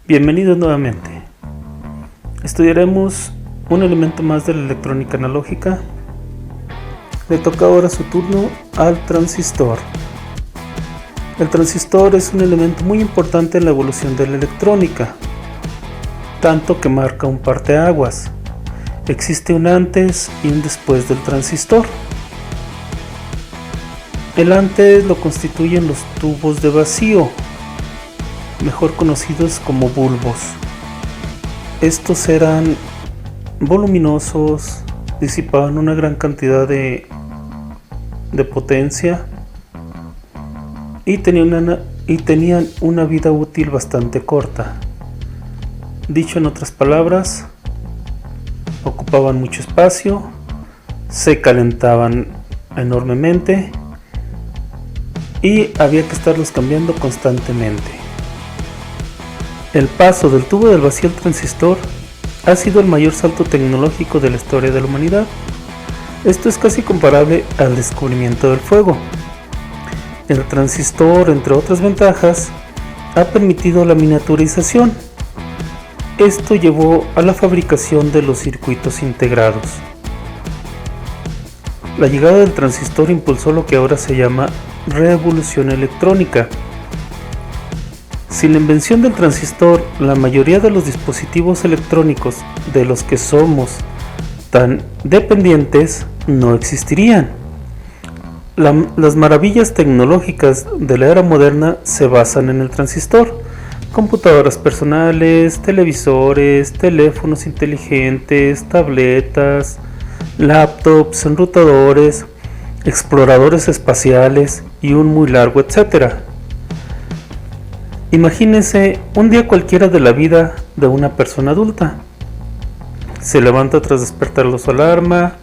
Bienvenidos nuevamente. Estudiaremos un elemento más de la electrónica analógica. Le toca ahora su turno al transistor. El transistor es un elemento muy importante en la evolución de la electrónica, tanto que marca un parteaguas. Existe un antes y un después del transistor. El antes lo constituyen los tubos de vacío, mejor conocidos como bulbos. Estos eran voluminosos, disipaban una gran cantidad de potencia y tenían una vida útil bastante corta. Dicho en otras palabras, ocupaban mucho espacio, se calentaban enormemente y había que estarlos cambiando constantemente. El paso del tubo del vacío al transistor ha sido el mayor salto tecnológico de la historia de la humanidad. Esto es casi comparable al descubrimiento del fuego. El transistor, entre otras ventajas, ha permitido la miniaturización. Esto llevó a la fabricación de los circuitos integrados. La llegada del transistor impulsó lo que ahora se llama revolución electrónica. Sin la invención del transistor, la mayoría de los dispositivos electrónicos de los que somos tan dependientes no existirían. Las maravillas tecnológicas de la era moderna se basan en el transistor. Computadoras personales, televisores, teléfonos inteligentes, tabletas, laptops, enrutadores, exploradores espaciales y un muy largo etcétera. Imagínense un día cualquiera de la vida de una persona adulta. Se levanta tras despertar su alarma,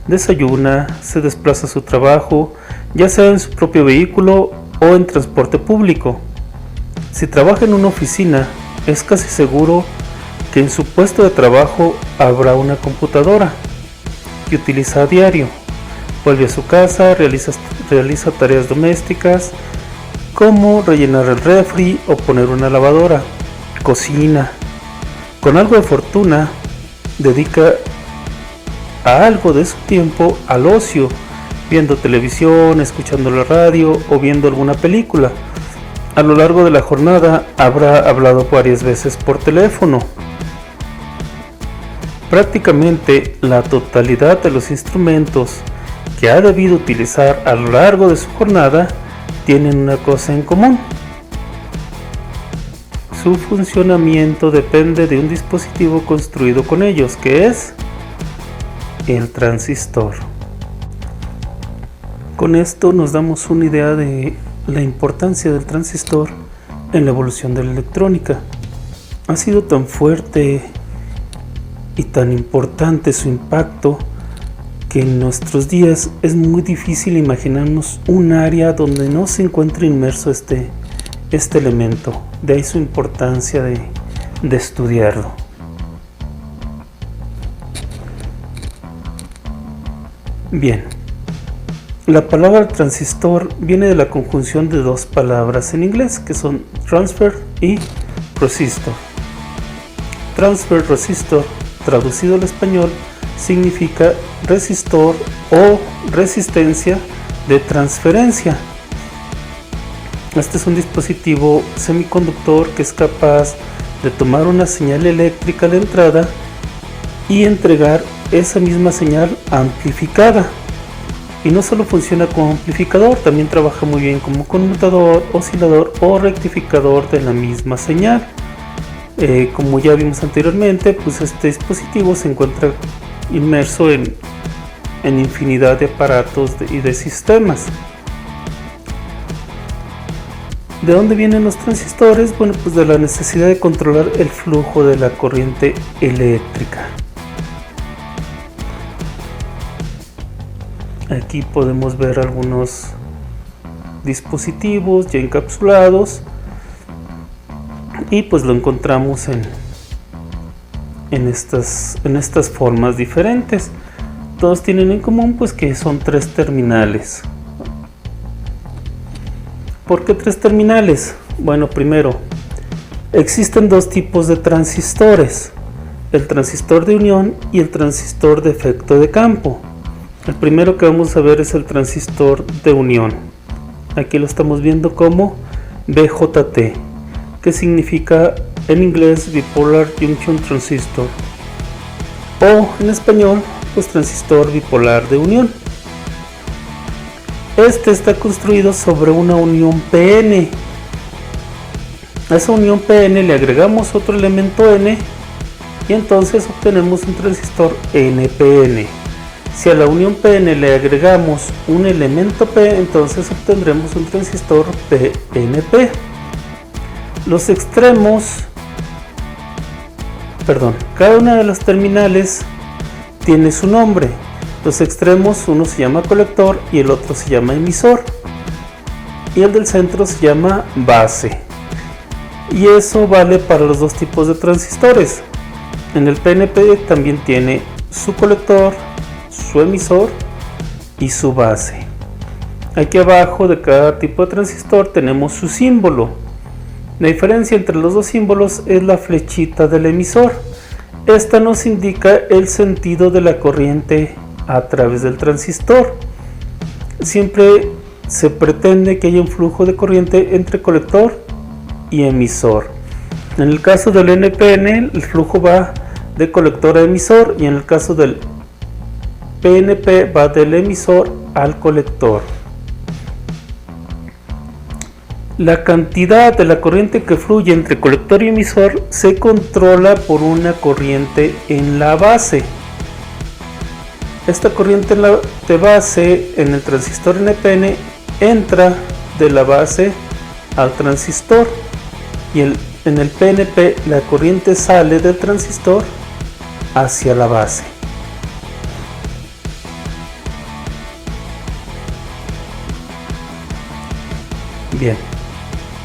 desayuna, se desplaza a su trabajo, ya sea en su propio vehículo o en transporte público. Si trabaja en una oficina, es casi seguro que en su puesto de trabajo habrá una computadora que utiliza a diario. Vuelve a su casa, realiza tareas domésticas, como rellenar el refri o poner una lavadora, cocina. Con algo de fortuna, dedica a algo de su tiempo al ocio, viendo televisión, escuchando la radio o viendo alguna película. A lo largo de la jornada habrá hablado varias veces por teléfono. Prácticamente la totalidad de los instrumentos que ha debido utilizar a lo largo de su jornada tienen una cosa en común. Su funcionamiento depende de un dispositivo construido con ellos, que es el transistor. Con esto nos damos una idea de la importancia del transistor en la evolución de la electrónica. Ha sido tan fuerte y tan importante su impacto que en nuestros días es muy difícil imaginarnos un área donde no se encuentre inmerso este elemento. De ahí su importancia de estudiarlo. Bien, la palabra transistor viene de la conjunción de dos palabras en inglés que son transfer y resistor. Transfer resistor, traducido al español, significa resistor o resistencia de transferencia. Este es un dispositivo semiconductor que es capaz de tomar una señal eléctrica a la entrada y entregar esa misma señal amplificada. Y no solo funciona como amplificador, también trabaja muy bien como conmutador, oscilador o rectificador de la misma señal. Como ya vimos anteriormente, pues este dispositivo se encuentra inmerso en infinidad de aparatos y de sistemas. ¿De dónde vienen los transistores? Bueno, pues de la necesidad de controlar el flujo de la corriente eléctrica. Aquí podemos ver algunos dispositivos ya encapsulados y pues lo encontramos en estas formas diferentes. Todos tienen en común pues que son 3 terminales. ¿Por qué 3 terminales? Bueno, primero, Existen dos tipos de transistores, el transistor de unión y el transistor de efecto de campo. El primero que vamos a ver es el transistor de unión. Aquí lo estamos viendo como BJT, que significa en inglés Bipolar Junction Transistor, o en español pues transistor bipolar de unión. Este está construido sobre una unión PN. A esa unión PN le agregamos otro elemento N y entonces obtenemos un transistor NPN. Si a la unión PN le agregamos un elemento P, entonces obtendremos un transistor PNP. Los extremos, cada una de las terminales tiene su nombre. Los extremos, uno se llama colector y el otro se llama emisor, y el del centro se llama base. Y eso vale para los dos tipos de transistores. En el PNP también tiene su colector, su emisor y su base. Aquí abajo de cada tipo de transistor tenemos su símbolo. La diferencia entre los dos símbolos es la flechita del emisor. Esta nos indica el sentido de la corriente a través del transistor. Siempre se pretende que haya un flujo de corriente entre colector y emisor. En el caso del NPN, el flujo va de colector a emisor, y en el caso del PNP va del emisor al colector. La cantidad de la corriente que fluye entre colector y emisor se controla por una corriente en la base. Esta corriente de base en el transistor NPN entra de la base al transistor, y en el PNP la corriente sale del transistor hacia la base. Bien,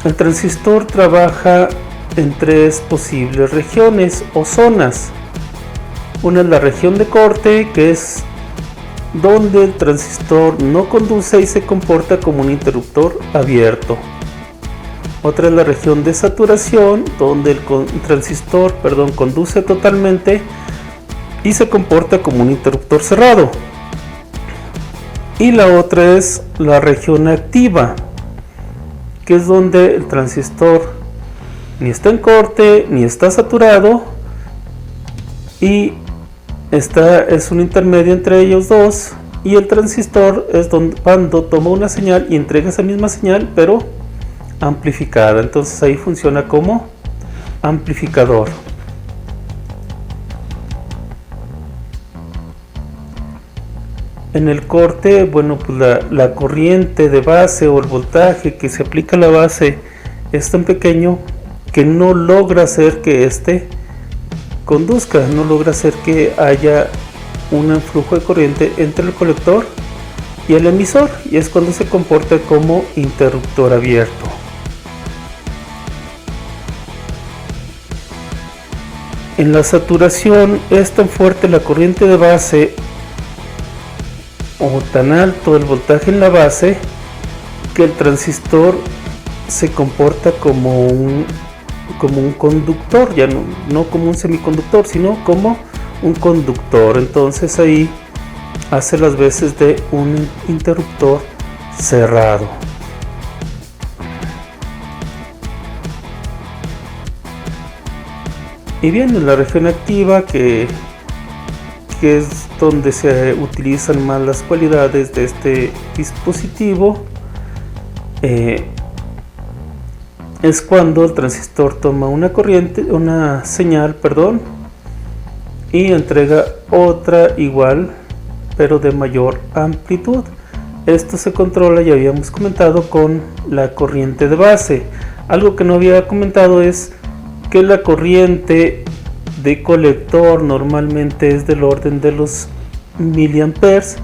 el transistor trabaja en tres posibles regiones o zonas. Una es la región de corte, que es donde el transistor no conduce y se comporta como un interruptor abierto. Otra es la región de saturación, donde el transistor conduce totalmente y se comporta como un interruptor cerrado. Y la otra es la región activa, que es donde el transistor ni está en corte ni está saturado, y es un intermedio entre ellos dos, y el transistor es cuando toma una señal y entrega esa misma señal pero amplificada. Entonces ahí funciona como amplificador. En el corte, bueno, pues la corriente de base o el voltaje que se aplica a la base es tan pequeño que no logra hacer que éste conduzca, no logra hacer que haya un flujo de corriente entre el colector y el emisor, y es cuando se comporta como interruptor abierto. En la saturación es tan fuerte la corriente de base o tan alto el voltaje en la base que el transistor se comporta como un conductor, ya no como un semiconductor, sino como un conductor. Entonces ahí hace las veces de un interruptor cerrado. Y bien, en la región activa, que es donde se utilizan más las cualidades de este dispositivo, es cuando el transistor toma una señal, y entrega otra igual pero de mayor amplitud. Esto se controla, ya habíamos comentado, con la corriente de base. Algo que no había comentado es que la corriente de colector normalmente es del orden de los miliamperes,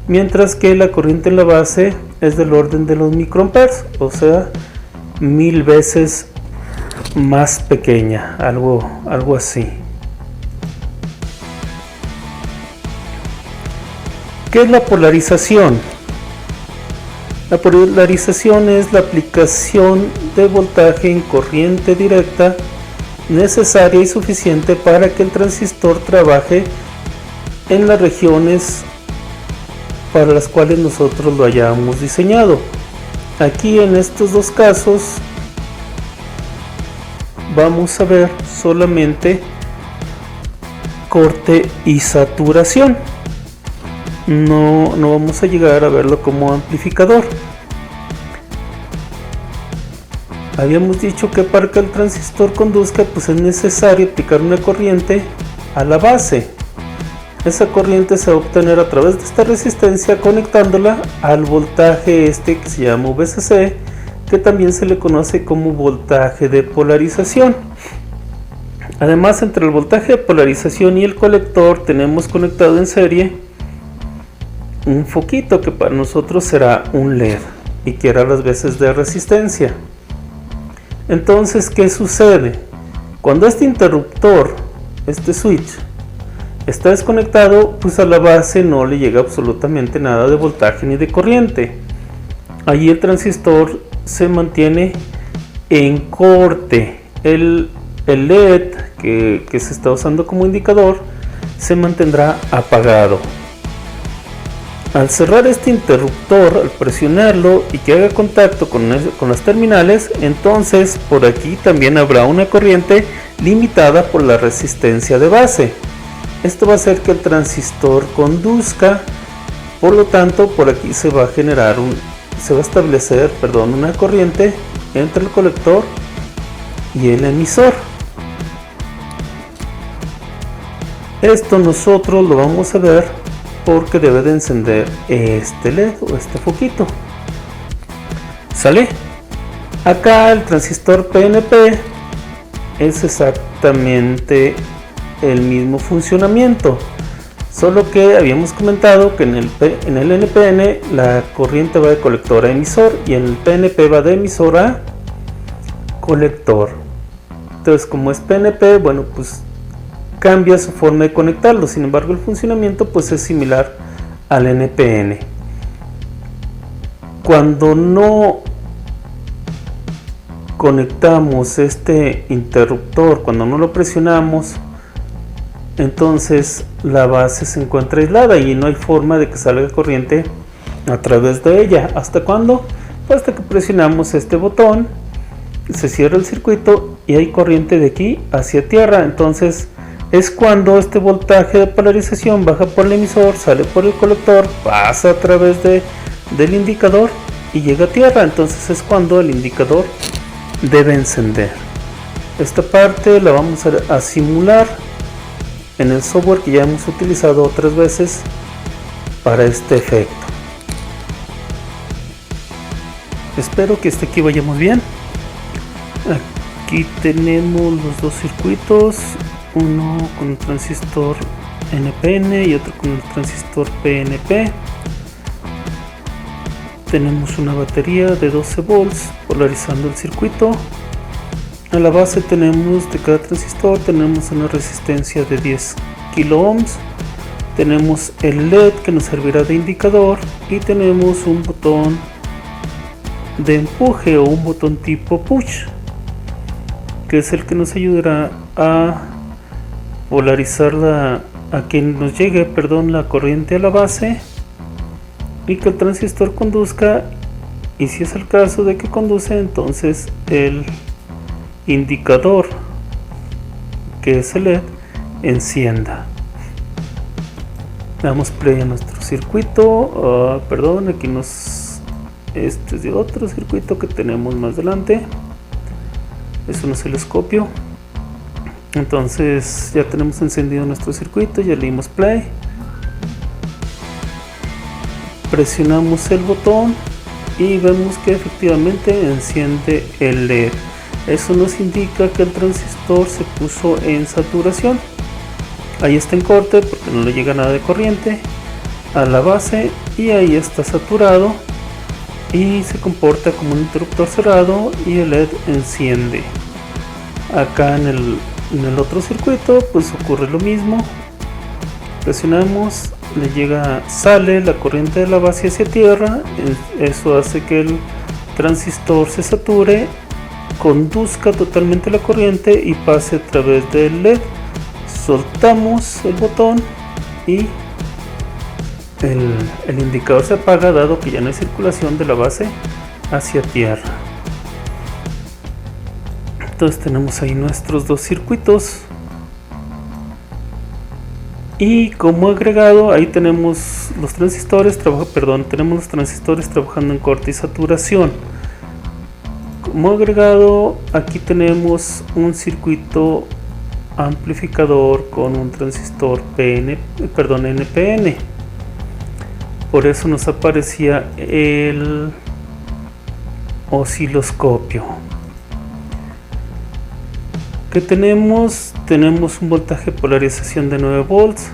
mientras que la corriente en la base es del orden de los microamperes, o sea, 1000 veces más pequeña, algo así. ¿Qué es la polarización? La polarización es la aplicación de voltaje en corriente directa necesaria y suficiente para que el transistor trabaje en las regiones para las cuales nosotros lo hayamos diseñado. Aquí en estos dos casos vamos a ver solamente corte y saturación. No vamos a llegar a verlo como amplificador. Habíamos dicho que para que el transistor conduzca, pues es necesario aplicar una corriente a la base. Esa corriente se va a obtener a través de esta resistencia conectándola al voltaje que se llama VCC, que también se le conoce como voltaje de polarización. Además, entre el voltaje de polarización y el colector tenemos conectado en serie un foquito que para nosotros será un LED y que hará las veces de resistencia. Entonces, ¿qué sucede? Cuando este interruptor, este switch, está desconectado, pues a la base no le llega absolutamente nada de voltaje ni de corriente. Allí el transistor se mantiene en corte. El LED que se está usando como indicador se mantendrá apagado. Al cerrar este interruptor, al presionarlo y que haga contacto con las terminales, entonces por aquí también habrá una corriente limitada por la resistencia de base. Esto va a hacer que el transistor conduzca, por lo tanto por aquí se va a establecer una corriente entre el colector y el emisor. Esto nosotros lo vamos a ver porque debe de encender este LED o este foquito. ¿Sale? Acá el transistor PNP es exactamente el mismo funcionamiento, solo que habíamos comentado que en el NPN la corriente va de colector a emisor y en el PNP va de emisor a colector. Entonces, como es PNP, bueno, pues cambia su forma de conectarlo. Sin embargo, el funcionamiento pues es similar al NPN. Cuando no conectamos este interruptor, cuando no lo presionamos, entonces la base se encuentra aislada y no hay forma de que salga corriente a través de ella. ¿Hasta cuándo? Pues hasta que presionamos este botón, se cierra el circuito y hay corriente de aquí hacia tierra. Entonces es cuando este voltaje de polarización baja por el emisor, sale por el colector, pasa a través del indicador y llega a tierra. Entonces es cuando el indicador debe encender. Esta parte la vamos a simular en el software que ya hemos utilizado otras veces para este efecto. Espero que hasta aquí vayamos bien. Aquí tenemos los dos circuitos, uno con el transistor NPN y otro con el transistor PNP. Tenemos una batería de 12 volts polarizando el circuito. A la base tenemos de cada transistor tenemos una resistencia de 10 kilo ohms. Tenemos el LED que nos servirá de indicador y tenemos un botón de empuje o un botón tipo push, que es el que nos ayudará a polarizar a que nos llegue la corriente a la base y que el transistor conduzca, y si es el caso de que conduce, entonces el indicador, que es el LED, encienda. Damos play a nuestro circuito. Aquí este es de otro circuito que tenemos más adelante, es un osciloscopio. Entonces ya tenemos encendido nuestro circuito, ya le dimos play, presionamos el botón y vemos que efectivamente enciende el LED. Eso nos indica que el transistor se puso en saturación. Ahí está en corte porque no le llega nada de corriente a la base, y ahí está saturado y se comporta como un interruptor cerrado y el LED enciende. Acá en el otro circuito pues ocurre lo mismo, presionamos sale la corriente de la base hacia tierra. Eso hace que el transistor se sature, conduzca totalmente la corriente y pase a través del LED. Soltamos el botón y el indicador se apaga, dado que ya no hay circulación de la base hacia tierra. Entonces tenemos ahí nuestros dos circuitos, y como agregado ahí tenemos los transistores trabajando en corte y saturación. Como agregado aquí tenemos un circuito amplificador con un transistor NPN. Por eso nos aparecía el osciloscopio. ¿Qué tenemos? Tenemos un voltaje de polarización de 9 volts.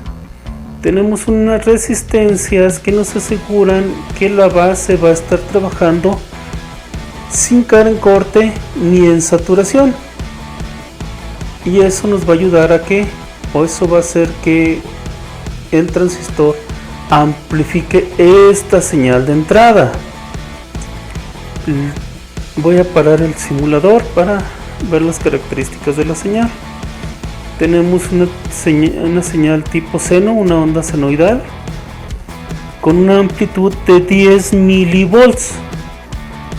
Tenemos unas resistencias que nos aseguran que la base va a estar trabajando sin caer en corte ni en saturación. Y eso nos va a ayudar eso va a hacer que el transistor amplifique esta señal de entrada. Voy a parar el simulador para ver las características de la señal. Tenemos una señal tipo seno, una onda senoidal con una amplitud de 10 milivolts.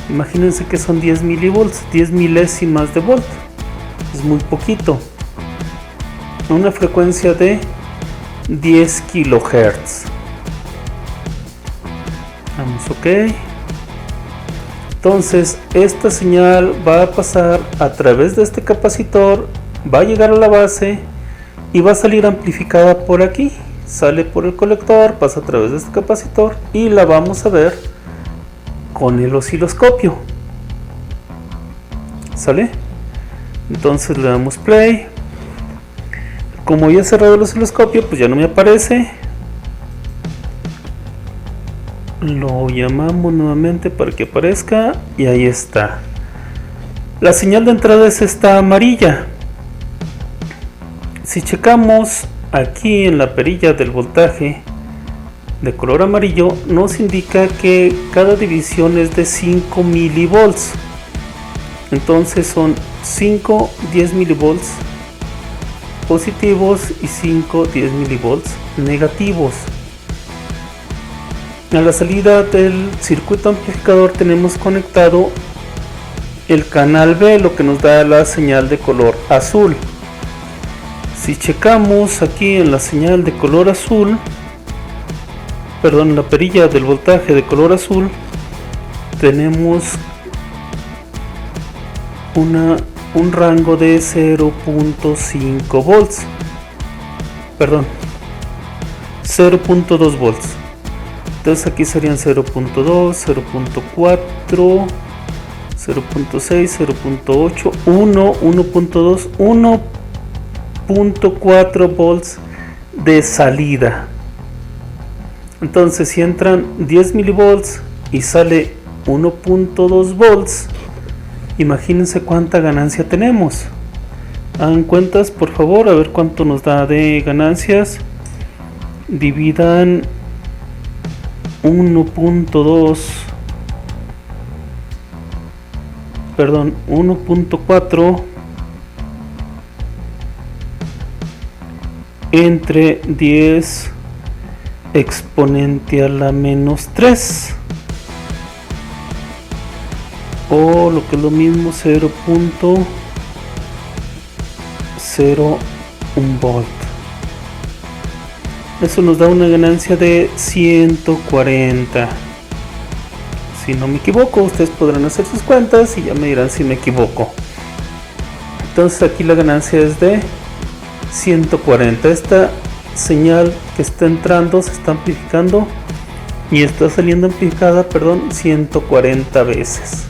Imagínense que son 10 milivolts, 10 milésimas de volt, es muy poquito. Una frecuencia de 10 kilohertz. Vamos, ok. Entonces esta señal va a pasar a través de este capacitor, va a llegar a la base y va a salir amplificada por aquí. Sale por el colector, pasa a través de este capacitor y la vamos a ver con el osciloscopio. ¿Sale? Entonces le damos play. Como ya he cerrado el osciloscopio, pues ya no me aparece. Lo llamamos nuevamente para que aparezca y ahí está. La señal de entrada es esta amarilla. Si checamos aquí en la perilla del voltaje de color amarillo, nos indica que cada división es de 5 milivolts. Entonces son 5 10 milivolts positivos y 5 10 milivolts negativos. A la salida del circuito amplificador tenemos conectado el canal B, lo que nos da la señal de color azul. Si checamos aquí en la señal de color azul, la perilla del voltaje de color azul, tenemos un rango de 0.5 volts, 0.2 volts. Entonces aquí serían 0.2, 0.4, 0.6, 0.8, 1, 1.2, 1.4 volts de salida. Entonces si entran 10 milivolts y sale 1.2 volts, imagínense cuánta ganancia tenemos. Hagan cuentas por favor, a ver cuánto nos da de ganancias. Dividan 1.4 entre 10 exponente a la menos 3, o lo que es lo mismo 0.01 volt. Eso nos da una ganancia de 140. Si no me equivoco, ustedes podrán hacer sus cuentas y ya me dirán si me equivoco. Entonces aquí la ganancia es de 140. Esta señal que está entrando se está amplificando y está saliendo amplificada, 140 veces.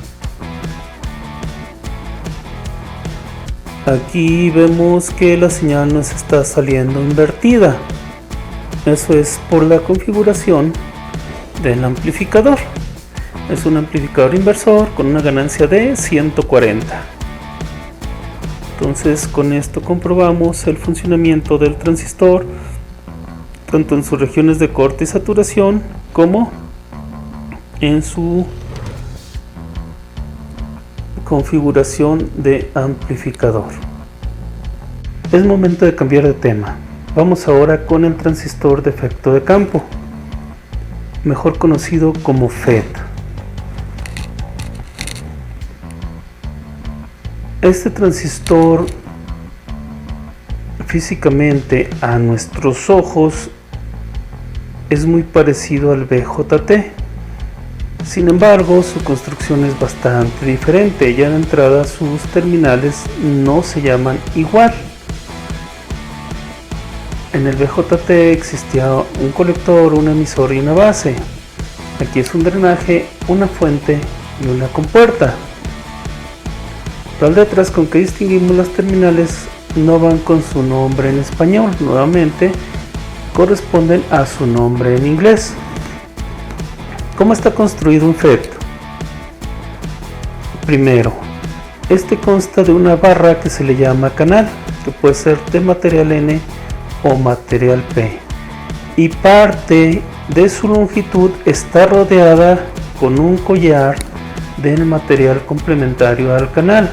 Aquí vemos que la señal nos está saliendo invertida. Eso es por la configuración del amplificador. Es un amplificador inversor con una ganancia de 140. Entonces con esto comprobamos el funcionamiento del transistor tanto en sus regiones de corte y saturación como en su configuración de amplificador. Es momento de cambiar de tema. Vamos ahora con el transistor de efecto de campo, mejor conocido como FET. Este transistor físicamente a nuestros ojos es muy parecido al BJT. Sin embargo, su construcción es bastante diferente. Ya de entrada sus terminales no se llaman igual. En el BJT existía un colector, un emisor y una base. Aquí es un drenaje, una fuente y una compuerta. Las letras con que distinguimos las terminales no van con su nombre en español, nuevamente corresponden a su nombre en inglés. ¿Cómo está construido un FET? Primero, este consta de una barra que se le llama canal, que puede ser de material N o material P, y parte de su longitud está rodeada con un collar del material complementario al canal.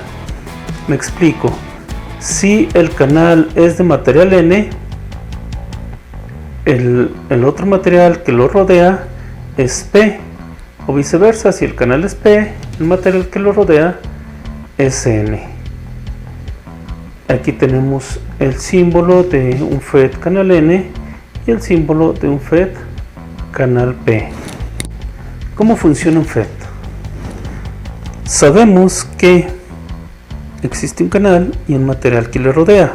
Me explico. Si el canal es de material N, el otro material que lo rodea es P, o viceversa. Si el canal es P, el material que lo rodea es N. Aquí tenemos el símbolo de un FET canal N y el símbolo de un FET canal P. ¿Cómo funciona un FET? Sabemos que existe un canal y un material que le rodea.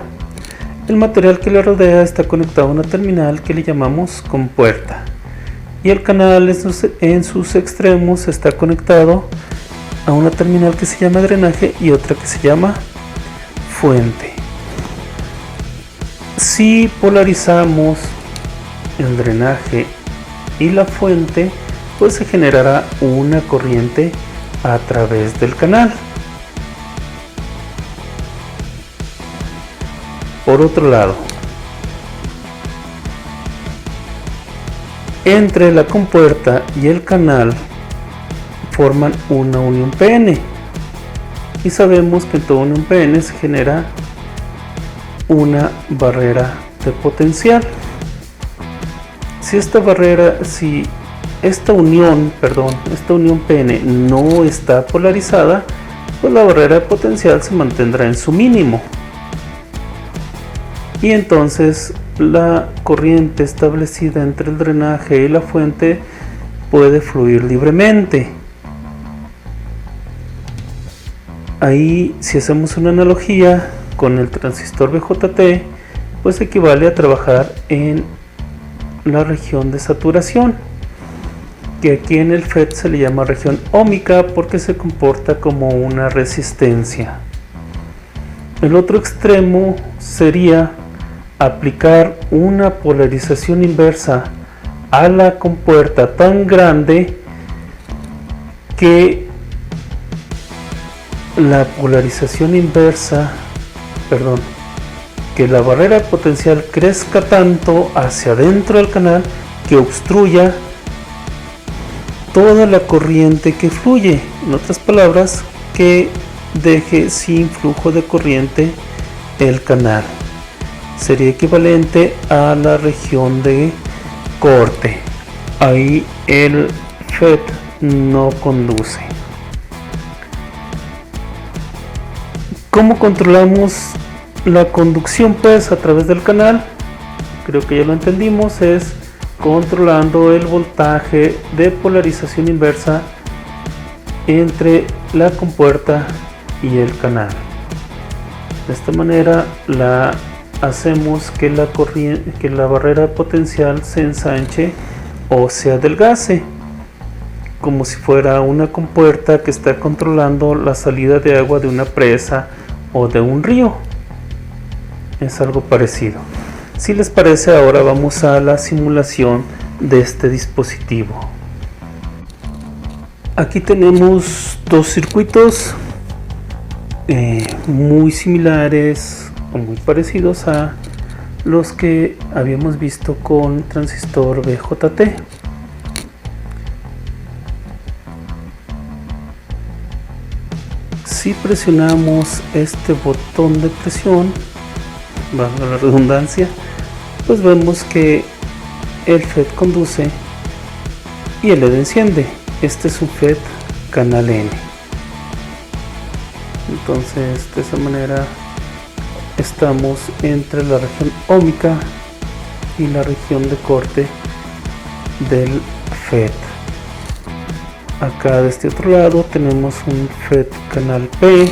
El material que le rodea está conectado a una terminal que le llamamos compuerta, y el canal en sus extremos está conectado a una terminal que se llama drenaje y otra que se llama fuente. Si polarizamos el drenaje y la fuente, pues se generará una corriente a través del canal. Por otro lado, entre la compuerta y el canal forman una unión PN, y sabemos que en toda unión PN se genera una barrera de potencial. Si esta unión PN no está polarizada, pues la barrera de potencial se mantendrá en su mínimo, y entonces la corriente establecida entre el drenaje y la fuente puede fluir libremente. Ahí, si hacemos una analogía con el transistor BJT, pues equivale a trabajar en la región de saturación, que aquí en el FET se le llama región óhmica porque se comporta como una resistencia. El otro extremo sería aplicar una polarización inversa a la compuerta tan grande que la barrera potencial crezca tanto hacia adentro del canal que obstruya toda la corriente que fluye. En otras palabras, que deje sin flujo de corriente el canal. Sería equivalente a la región de corte. Ahí el FET no conduce. ¿Cómo controlamos la conducción? Pues a través del canal. Creo que ya lo entendimos. Es controlando el voltaje de polarización inversa entre la compuerta y el canal. De esta manera hacemos que la barrera potencial se ensanche o se adelgace, como si fuera una compuerta que está controlando la salida de agua de una presa o de un río. Es algo parecido. Si les parece, ahora vamos a la simulación de este dispositivo. Aquí tenemos dos circuitos muy similares o muy parecidos a los que habíamos visto con transistor BJT. Si presionamos este botón de presión, valga la redundancia, pues vemos que el FET conduce y el LED enciende. Este es un FET canal N. Entonces, de esa manera estamos entre la región óhmica y la región de corte del FET. Acá de este otro lado tenemos un FET canal P.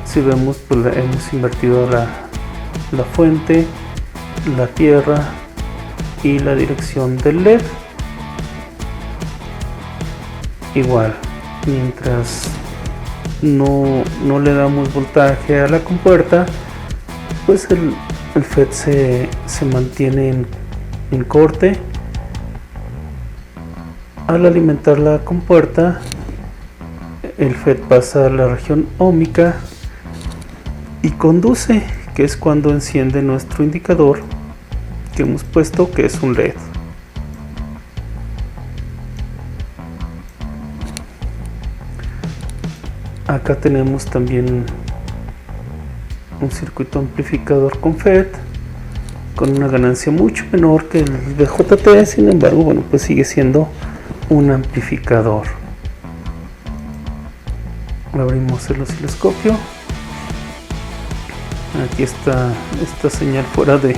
Si vemos, pues hemos invertido la fuente, la tierra y la dirección del LED. Igual, mientras no le damos voltaje a la compuerta, pues el FET se mantiene en corte. Al alimentar la compuerta, el FET pasa a la región óhmica y conduce, que es cuando enciende nuestro indicador que hemos puesto, que es un LED. Acá tenemos también un circuito amplificador con FET con una ganancia mucho menor que el BJT, sin embargo, bueno, pues sigue siendo un amplificador. Abrimos el osciloscopio. Aquí está esta señal fuera de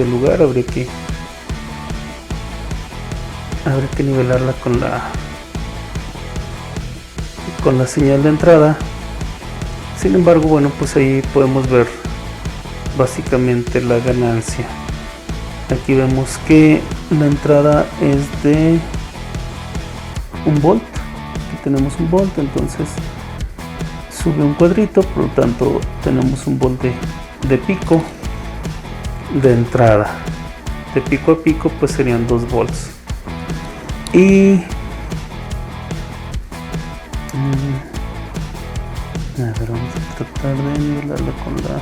lugar, habría que nivelarla con la señal de entrada. Sin embargo, bueno, pues ahí podemos ver básicamente la ganancia. Aquí vemos que la entrada es de 1 volt. Aquí tenemos 1 volt, entonces sube un cuadrito, por lo tanto tenemos 1 volt de pico de entrada. De pico a pico pues serían 2 volts. Y a ver, vamos a tratar de nivelarla con la...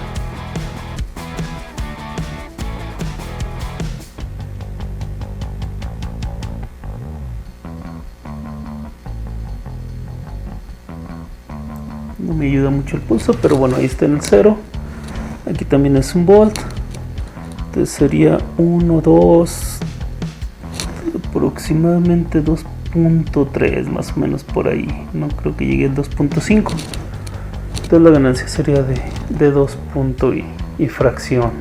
No me ayuda mucho el pulso, pero bueno, ahí está en el 0. Aquí también es 1 volt. Entonces sería 1, 2, aproximadamente 2.3, más o menos por ahí. No creo que llegue al 2.5. Entonces la ganancia sería de 2 y fracción.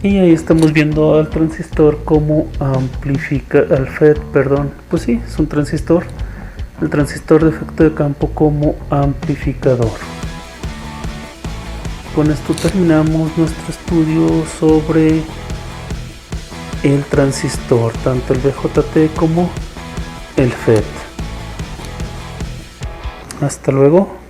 Y ahí estamos viendo al transistor como amplifica, al FET, perdón. Pues sí, es un transistor. El transistor de efecto de campo como amplificador. Con esto terminamos nuestro estudio sobre el transistor, tanto el BJT como el FET. Hasta luego.